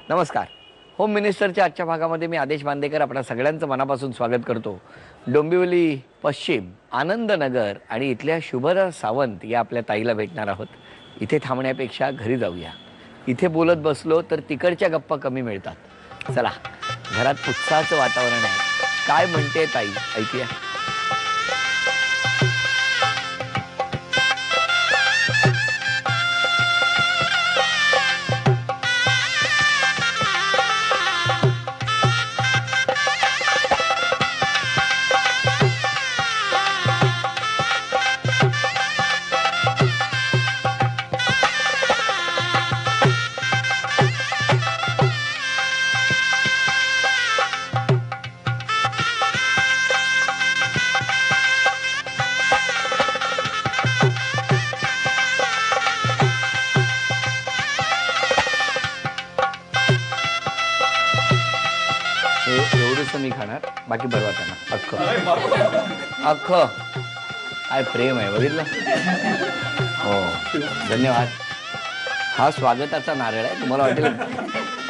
नमस्कार. होम मिनिस्टरच्या आजच्या भागामध्ये मी आदेश बांदेकर आपल्या सगळ्यांचं मनापासून स्वागत करतो. डोंबिवली पश्चिम, आनंदनगर आणि इथल्या शुभदा सावंत या आपल्या ताईला भेटणार आहोत. इथे थांबण्यापेक्षा घरी जाऊया. इथे बोलत बसलो तर तिकडच्या गप्पा कमी मिळतात. चला, घरात उत्साहाचं वातावरण आहे. काय म्हणते ताई, ऐकूया. एवढंच मी खाणार, बाकी बरवा त्यांना अख्खं अख्खं. काय प्रेम आहे बघितलं. हो, धन्यवाद. हा स्वागताचा नारळ आहे. तुम्हाला वाटेल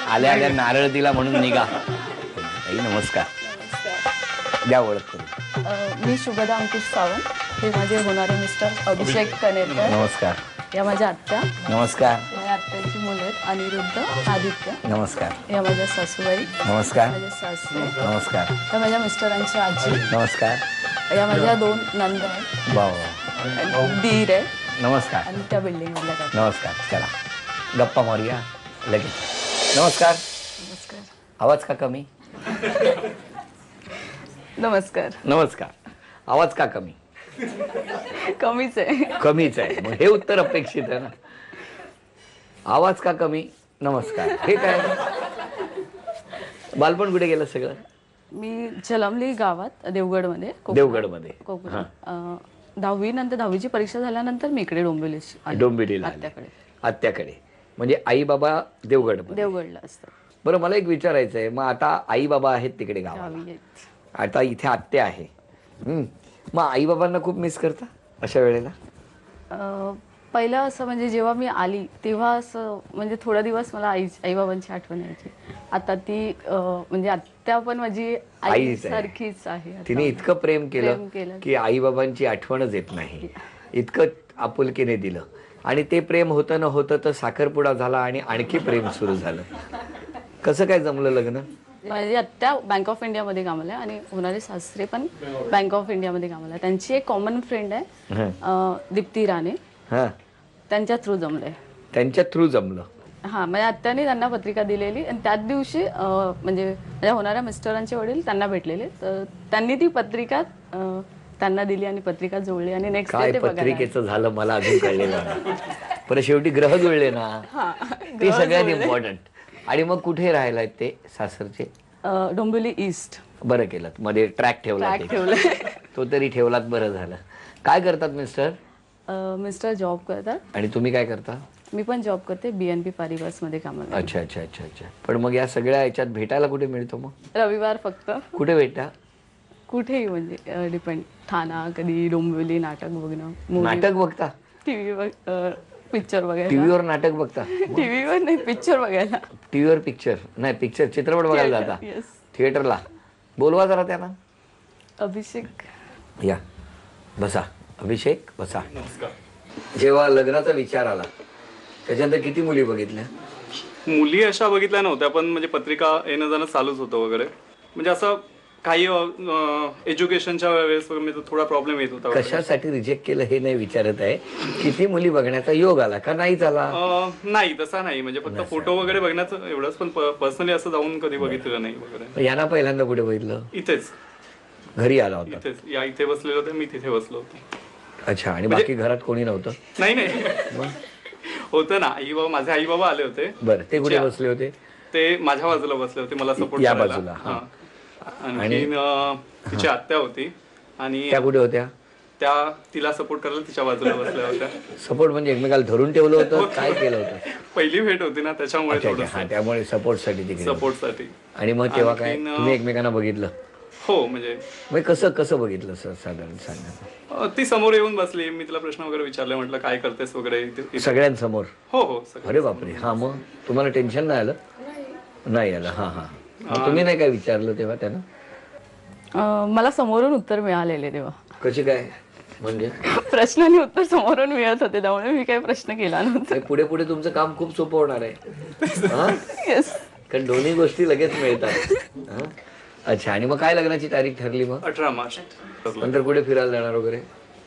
आल्या आल्या नारळ दिला म्हणून निघा. नमस्कार. द्या ओळख करून. मी शुभदा अंकुश सावंत. हे माझे होणारे मिस्टर अभिषेक कनेरकर. नमस्कार. या माझ्या आत्या. नमस्कार. माझ्या आत्याची मुलं आहेत अनिरुद्ध, आदित्य. नमस्कार. या माझ्या सासूबाई. नमस्कार. माझे सासरे. नमस्कार. या माझ्या मिस्टरांची आजी. नमस्कार. या माझ्या 2 नंद आहेत. वा. दीर आहे. नमस्कार. आणि त्या बिल्डिंगमधल्या काका. नमस्कार. चला गप्पा मारूया लगेच. नमस्कार. नमस्कार. आवाज का कमी? नमस्कार. नमस्कार. आवाज का कमी? कमीच आहे. कमीच आहे. मग हे उत्तर अपेक्षित आहे ना. आवाज का कमी? नमस्कार. हे काय? बालपण कुठे गेलं सगळं? मी जलमली गावात देवगडमध्ये. देवगडमध्ये. कोकणात. 10वी नंतर 10वीची परीक्षा झाल्यानंतर मी इकडे डोंबिवलीला आत्याकडे. आत्याकडे म्हणजे आई बाबा देवगडला असतात. बरं, मला एक विचारायचं आहे. मग आता आई बाबा आहेत तिकडे गावाला, आता इथे आत्या आहे. मग आई बाबांना खूप मिस करता अशा वेळेला? पहिलं असं म्हणजे जेव्हा मी आली तेव्हा असं म्हणजे थोडा दिवस मला आई बाबांची आठवण यायची. आता ती म्हणजे आत्या पण माझी आई सारखीच आहे. तिने इतकं प्रेम केलं की आई बाबांची आठवणच येत नाही. इतकं आपुलकीने दिलं आणि ते प्रेम होतं न होतं तर साखरपुडा झाला आणि आणखी प्रेम सुरू झालं. कसं काय जमलं लग्न? माझी आत्या बँक ऑफ इंडियामध्ये कामाला आहे आणि होणारे सासरे पण बँक ऑफ इंडियामध्ये कामाला आहे. त्यांची एक कॉमन फ्रेंड आहे दीप्ती राणे. त्यांच्या थ्रू जमलंय. त्यांच्या थ्रू जमलं. हा, माझ्या आत्याने त्यांना पत्रिका दिलेली आणि त्याच दिवशी म्हणजे माझ्या होणाऱ्या मिस्टरांचे वडील त्यांना भेटलेले, तर त्यांनी ती पत्रिका त्यांना दिली आणि पत्रिका जोडली आणि नेक्स्ट डे ते पत्रिकेचं झालं मला अजून कळलेलं नाही. पण शेवटी ग्रह जुळले ना, ते सगळ्यात इम्पॉर्टंट. आणि मग कुठे राहायला ते सासरचे? डोंबिवली ईस्ट. बरं केलं, मध्ये ट्रॅक ठेवला. तो तरी ठेवलात, बरं झालं. काय करतात मिस्टर? मिस्टर जॉब करतात. आणि तुम्ही काय करता? मी पण जॉब करते, BNP पारिवास मध्ये कामाला. अच्छा अच्छा अच्छा अच्छा. पण मग या सगळ्या याच्यात भेटायला कुठे मिळतो मग? रविवार फक्त. कुठे भेटता? कुठेही म्हणजे डिपेंड. ठाणा, कधी डोंबिवली. नाटक बघणं. नाटक बघता? टीव्ही पिक्चर बघायला. टीव्हीवर नाटक बघता? टीव्हीवर नाही, पिक्चर बघायला. टीव्हीवर पिक्चर नाही, पिक्चर चित्रपट बघायला जाता थिएटरला. बोलवा जरा त्यांना. अभिषेक या, बसा. अभिषेक बसा. जेव्हा लग्नाचा विचार आला त्याच्यानंतर किती मुली बघितल्या? मुली अशा बघितल्या नव्हत्या, पण म्हणजे पत्रिका येणं जाणं चालूच होतं वगैरे. म्हणजे असं काही एज्युकेशनच्या वेळेस वगैरे थोडा प्रॉब्लेम येत होता. कशासाठी रिजेक्ट केलं हे नाही विचारत आहे. किती मुली बघण्याचा योग आला का नाही झाला? नाही, तसा नाही. म्हणजे फक्त फोटो वगैरे बघण्याचं एवढंच, पण पर्सनली असं जाऊन कधी बघितलं नाही वगैरे. यांना पहिल्यांदा कुठे बघितलं? इथेच घरी आला होता? इथेच. या इथे बसलेले होते, मी तिथे बसलो होतो. अच्छा. आणि बाकी घरात कोणी नव्हतं? नाही नाही, होतं ना. आई बाबा, माझे आई बाबा आले होते. बरं, ते कुठे बसले होते? ते माझ्या बाजूला बसले होते, मला सपोर्ट या करायला. बाजूला. आणि तिची आत्या होती आणि त्या कुठे होत्या? त्या तिला सपोर्ट करायला तिच्या बाजूला बसल्या होत्या. सपोर्ट म्हणजे एकमेकाला धरून ठेवलं होतं? काय केलं होतं? पहिली भेट होती ना, त्याच्यामुळे त्यामुळे सपोर्टसाठी तिकडे. सपोर्टसाठी. आणि मग तेव्हा काय तुम्ही एकमेकांना बघितलं? हो. म्हणजे कसं कसं बघितलं सर, साधारण सांगा. ती समोर येऊन बसली, मी तिला प्रश्न वगैरे विचारले, म्हटलं काय करतेस वगैरे. सगळ्यांसमोर? हो हो. अरे बापरे. हा, मग तुम्हाला टेन्शन नाही आलं? नाही आलं. हा हा. मग तुम्ही नाही काय विचारलं तेव्हा त्यांना? मला समोरून उत्तर मिळालेले तेव्हा. कशी काय म्हणजे? प्रश्न आणि उत्तर समोरून मिळत होते, त्यामुळे मी काही प्रश्न केला नव्हता. हे पुढे पुढे तुमचं काम खूप सोपं होणार आहे. हा? येस. कारण दोन्ही गोष्टी लगेच मिळतात. हा? अच्छा. आणि मग काय लग्नाची तारीख ठरली मग? 18 मार्च. नंतर कुठे फिरायला जाणार वगैरे?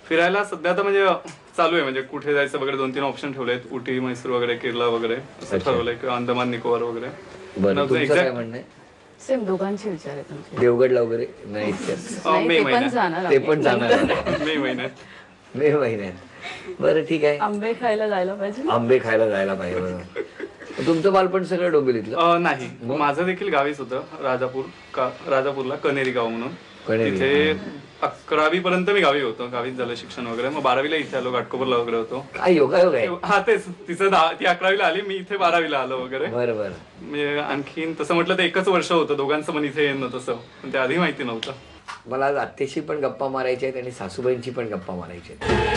फिरायला सध्या तर म्हणजे चालू आहे, म्हणजे कुठे जायचं वगैरे 2-3 ऑप्शन ठेवलेत. उटी, मैसूर वगैरे, केरला वगैरे असं ठरवलंय, किंवा अंदमान निकोबार वगैरे. बरं, तुमचं काय म्हणणं आहे? सेम दोघांचे विचार आहेत आमचे. देवगडला वगैरे नाही इतक्यात? नाही, मे ते पण महिन्यात. जाणार ते आम्ही. पण जाणार आहे. मे महिन्यात. मे महिन्यात. बरं ठीक आहे. आंबे खायला जायला पाहिजे. आंबे खायला जायला पाहिजे. बरोबर. तुमचं बालपण सगळं डोंबिवलीतलं? नाही, माझं देखील गावीच होतं, राजापूरला कनेरी गाव म्हणून. कणेरी. तिथे 11वी पर्यंत मी गावी होतो, गावीच झालं शिक्षण वगैरे. मग 12वीला इथे आलो, घाटकोपरला वगैरे होतो. काय योगायोग आहे. हा तेच, ती 11वीला आली, मी इथे 12वीला आलो वगैरे. बरं बरं. म्हणजे आणखीन तसं म्हटलं तर एकच वर्ष होतं दोघांचं पण इथे येणं तसं, पण ते आधी माहिती नव्हतं. मला आज आत्याशी पण गप्पा मारायच्या आहेत आणि सासूबाईंची पण गप्पा मारायच्या आहेत.